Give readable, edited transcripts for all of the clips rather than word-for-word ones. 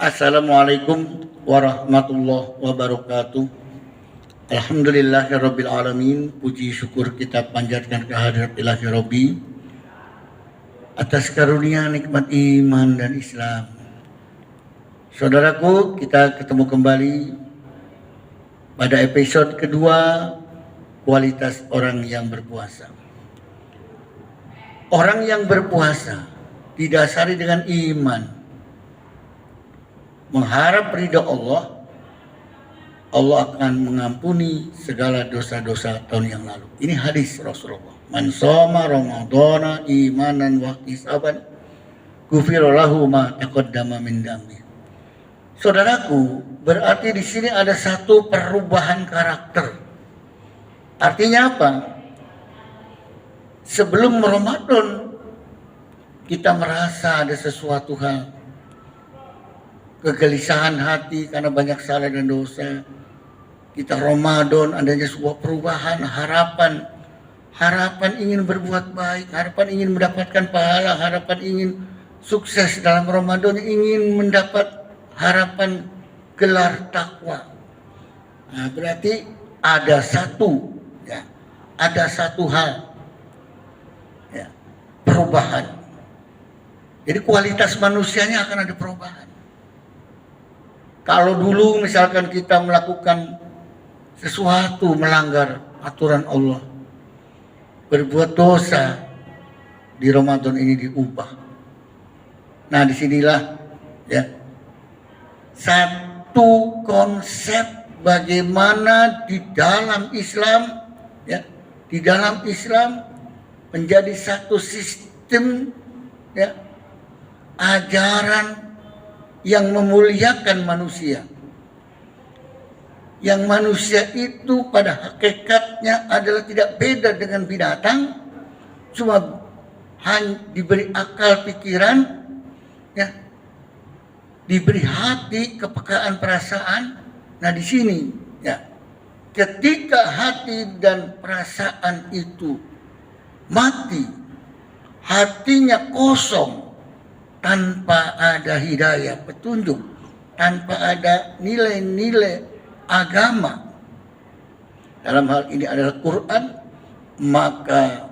Assalamualaikum warahmatullahi wabarakatuh. Alhamdulillahirabbil alamin. Puji syukur kita panjatkan kehadirat Ilahi Rabbi atas karunia nikmat iman dan Islam. Saudaraku, kita ketemu kembali pada episode kedua, kualitas orang yang berpuasa. Orang yang berpuasa didasari dengan iman, mengharap ridha Allah, Allah akan mengampuni segala dosa-dosa tahun yang lalu. Ini hadis Rasulullah. Man shoma ramadhana imanan wa ihtisaban ghufira lahu ma taqaddama min dambi. Saudaraku, berarti di sini ada satu perubahan karakter. Artinya apa? Sebelum Ramadan kita merasa ada sesuatu hal, kegelisahan hati karena banyak salah dan dosa. Kita Ramadan adanya sebuah perubahan, harapan ingin berbuat baik, harapan ingin mendapatkan pahala, harapan ingin sukses dalam Ramadan, ingin mendapat harapan gelar takwa. Nah, berarti ada satu hal, perubahan. Jadi kualitas manusianya akan ada perubahan. Kalau dulu misalkan kita melakukan sesuatu melanggar aturan Allah, berbuat dosa, di Ramadan ini diubah. Nah, disinilah satu konsep bagaimana di dalam Islam, di dalam Islam menjadi satu sistem ajaran yang memuliakan manusia. Yang manusia itu pada hakikatnya adalah tidak beda dengan binatang, cuma hanya diberi akal pikiran, diberi hati, kepekaan perasaan. Nah, di sini ketika hati dan perasaan itu mati, hatinya kosong, tanpa ada hidayah, petunjuk, tanpa ada nilai-nilai agama, dalam hal ini adalah Quran, maka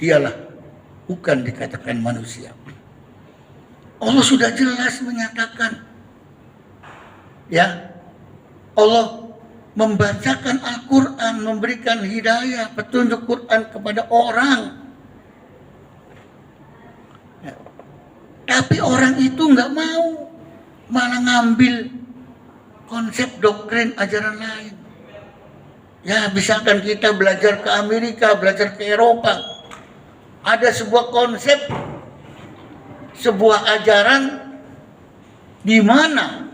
dialah bukan dikatakan manusia. Allah sudah jelas menyatakan, Allah membacakan Al-Quran, memberikan hidayah, petunjuk Quran kepada orang. Tapi orang itu nggak mau, malah ngambil konsep doktrin ajaran lain. Misalkan kita belajar ke Amerika, belajar ke Eropa, ada sebuah konsep, sebuah ajaran di mana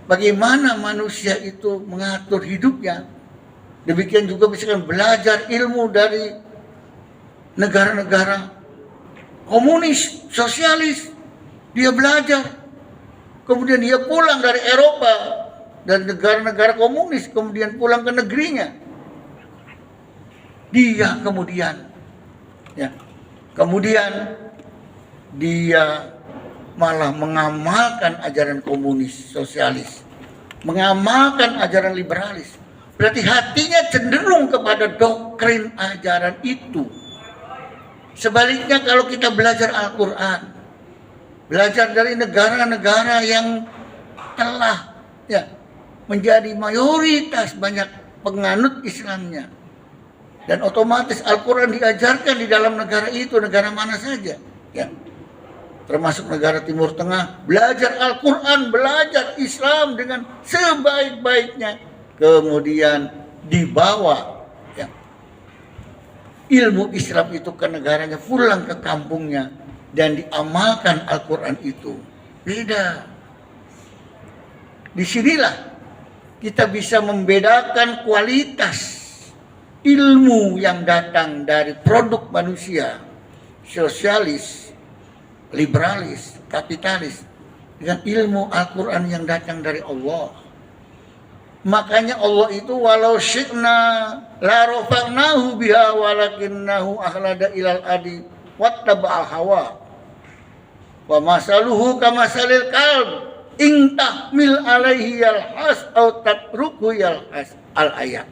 bagaimana manusia itu mengatur hidupnya. Demikian juga misalkan belajar ilmu dari negara-negara komunis, sosialis, dia belajar. Kemudian dia pulang dari Eropa dan negara-negara komunis, kemudian pulang ke negerinya. Dia kemudian dia malah mengamalkan ajaran komunis, sosialis, mengamalkan ajaran liberalis. Berarti hatinya cenderung kepada doktrin ajaran itu. Sebaliknya kalau kita belajar Al-Quran, belajar dari negara-negara yang telah menjadi mayoritas banyak penganut Islamnya, dan otomatis Al-Quran diajarkan di dalam negara itu, negara mana saja, termasuk negara Timur Tengah, belajar Al-Quran, belajar Islam dengan sebaik-baiknya, kemudian dibawa ilmu Islam itu ke negaranya, pulang ke kampungnya, dan diamalkan Al-Quran itu. Beda. Disinilah kita bisa membedakan kualitas ilmu yang datang dari produk manusia, sosialis, liberalis, kapitalis, dengan ilmu Al-Quran yang datang dari Allah. Makanya Allah itu walau syi'na la rafa'nahu biha walakinnahu akhlada ilal adi wattaba'al hawa wa masaluhu kamasalil kalb in tahmil alaihi yalhas aw tatruku yalhas. Al-ayat.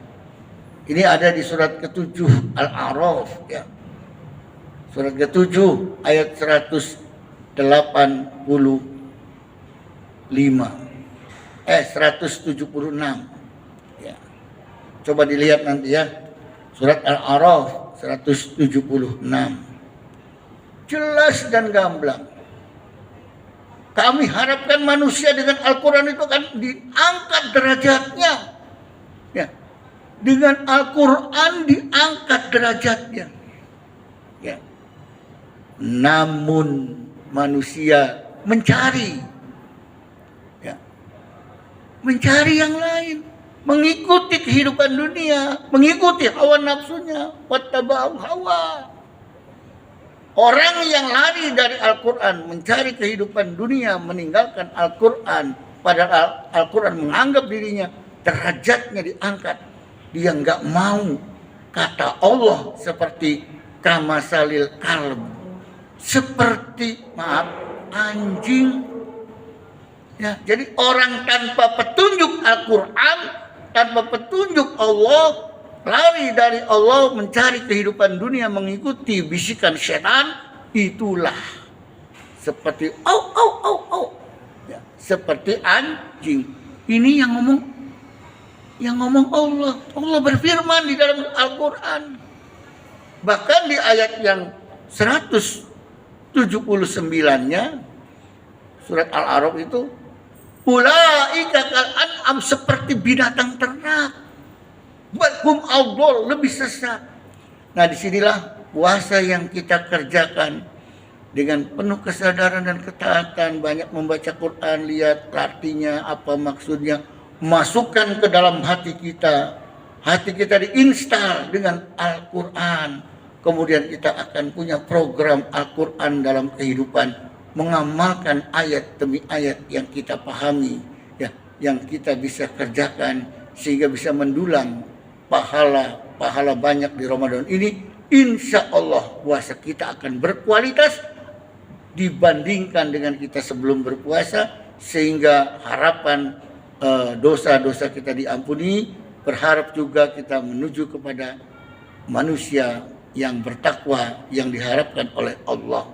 Ini ada di surat ke-7 Al-A'raf ya. Surat ke-7 ayat 185. 176. Ya. Coba dilihat nanti ya. Surat Al-A'raf 176. Jelas dan gamblang. Kami harapkan manusia dengan Al-Quran itu akan diangkat derajatnya. Ya. Dengan Al-Quran diangkat derajatnya. Ya. Namun manusia mencari yang lain, mengikuti kehidupan dunia, mengikuti hawa nafsunya, wattaba'u hawa. Orang yang lari dari Al-Quran, mencari kehidupan dunia, meninggalkan Al-Quran, padahal Al-Quran menganggap dirinya derajatnya diangkat. Dia nggak mau, kata Allah, seperti kamasalil kalb, seperti anjing. Ya, jadi orang tanpa petunjuk Al-Quran, tanpa petunjuk Allah, lari dari Allah, mencari kehidupan dunia, mengikuti bisikan setan, itulah seperti ya, seperti anjing. Ini yang ngomong Allah. Allah berfirman di dalam Al-Quran. Bahkan di ayat yang 179-nya surat Al-A'raf itu, ulaika kal an'am, seperti binatang ternak, balhum adall, lebih sesat. Nah, disinilah puasa yang kita kerjakan dengan penuh kesadaran dan ketaatan, banyak membaca Quran, lihat artinya apa maksudnya, masukkan ke dalam hati kita diinstal dengan Al-Quran. Kemudian kita akan punya program Al-Quran dalam kehidupan, mengamalkan ayat demi ayat yang kita pahami, ya, yang kita bisa kerjakan, sehingga bisa mendulang pahala banyak di Ramadan ini. Insya Allah puasa kita akan berkualitas dibandingkan dengan kita sebelum berpuasa, sehingga harapan dosa-dosa kita diampuni. Berharap juga kita menuju kepada manusia yang bertakwa yang diharapkan oleh Allah.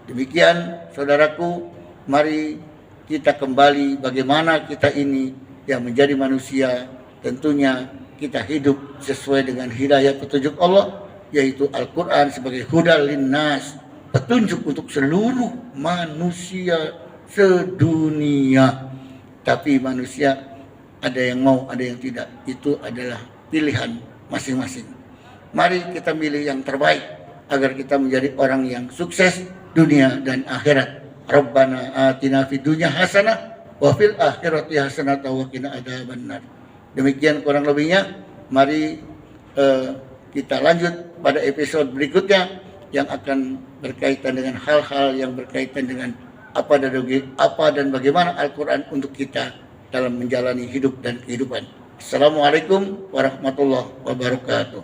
Demikian saudaraku, mari kita kembali bagaimana kita ini yang menjadi manusia. Tentunya kita hidup sesuai dengan hidayah petunjuk Allah, yaitu Al-Quran sebagai hudal linnas, petunjuk untuk seluruh manusia sedunia. Tapi manusia ada yang mau, ada yang tidak. Itu adalah pilihan masing-masing. Mari kita milih yang terbaik agar kita menjadi orang yang sukses dunia dan akhirat. Rabbana atina fid dunya hasanah wa fil akhirati hasanah wa qina adzabannar. Demikian kurang lebihnya. Mari kita lanjut pada episode berikutnya yang akan berkaitan dengan hal-hal yang berkaitan dengan apa dan bagaimana Al-Quran untuk kita dalam menjalani hidup dan kehidupan. Assalamualaikum warahmatullahi wabarakatuh.